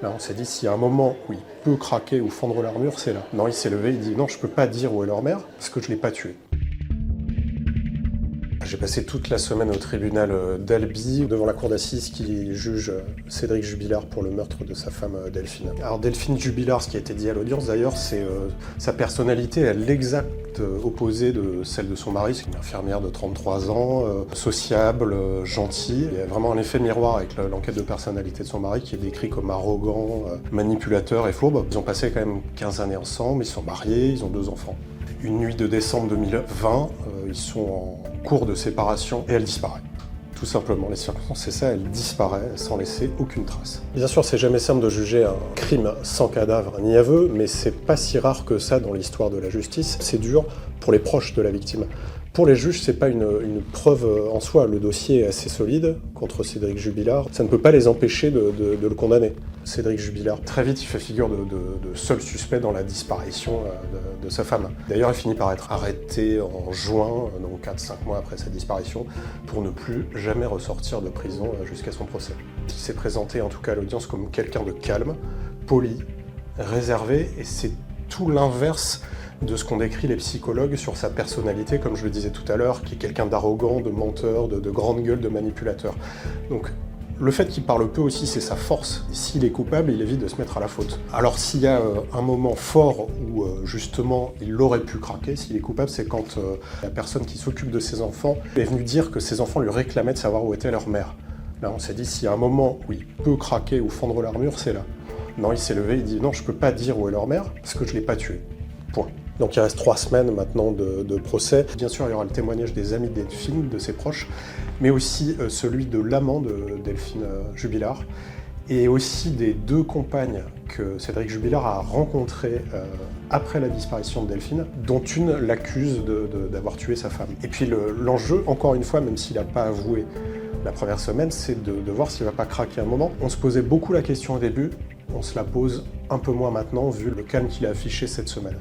Là, on s'est dit, s'il y a un moment où il peut craquer ou fendre l'armure, c'est là. Non, il s'est levé, il dit, non, je peux pas dire où est leur mère, parce que je l'ai pas tué. J'ai passé toute la semaine au tribunal d'Albi, devant la cour d'assises qui juge Cédric Jubilard pour le meurtre de sa femme Delphine. Alors Delphine Jubilard, ce qui a été dit à l'audience d'ailleurs, c'est sa personnalité est l'exact opposé de celle de son mari. C'est une infirmière de 33 ans, sociable, gentille. Il y a vraiment un effet miroir avec l'enquête de personnalité de son mari qui est décrit comme arrogant, manipulateur et fourbe. Ils ont passé quand même 15 années ensemble, ils sont mariés, ils ont 2 enfants. Une nuit de décembre 2020, ils sont en cours de séparation et elle disparaît. Tout simplement, les circonstances, c'est ça, elle disparaît sans laisser aucune trace. Bien sûr, c'est jamais simple de juger un crime sans cadavre ni aveu, mais c'est pas si rare que ça dans l'histoire de la justice. C'est dur pour les proches de la victime. Pour les juges, c'est pas une preuve en soi. Le dossier est assez solide contre Cédric Jubilard. Ça ne peut pas les empêcher de le condamner. Cédric Jubilard, très vite, il fait figure de seul suspect dans la disparition de sa femme. D'ailleurs, il finit par être arrêté en juin, donc 4-5 mois après sa disparition, pour ne plus jamais ressortir de prison jusqu'à son procès. Il s'est présenté, en tout cas à l'audience, comme quelqu'un de calme, poli, réservé, et c'est tout l'inverse de ce qu'ont décrit les psychologues sur sa personnalité, comme je le disais tout à l'heure, qui est quelqu'un d'arrogant, de menteur, de grande gueule, de manipulateur. Donc, le fait qu'il parle peu aussi, c'est sa force. S'il est coupable, il évite de se mettre à la faute. Alors s'il y a un moment fort où justement il aurait pu craquer, s'il est coupable, c'est quand la personne qui s'occupe de ses enfants est venue dire que ses enfants lui réclamaient de savoir où était leur mère. Là, on s'est dit, s'il y a un moment où il peut craquer ou fendre l'armure, c'est là. Non, il s'est levé, il dit, non, je peux pas dire où est leur mère, parce que je l'ai pas tué. Point. Donc il reste 3 semaines maintenant de procès. Bien sûr, il y aura le témoignage des amis de Delphine, de ses proches, mais aussi celui de l'amant de Delphine Jubilard, et aussi des 2 compagnes que Cédric Jubilard a rencontrées après la disparition de Delphine, dont une l'accuse d'avoir tué sa femme. Et puis l'enjeu, encore une fois, même s'il n'a pas avoué la première semaine, c'est de voir s'il ne va pas craquer un moment. On se posait beaucoup la question au début, on se la pose un peu moins maintenant, vu le calme qu'il a affiché cette semaine.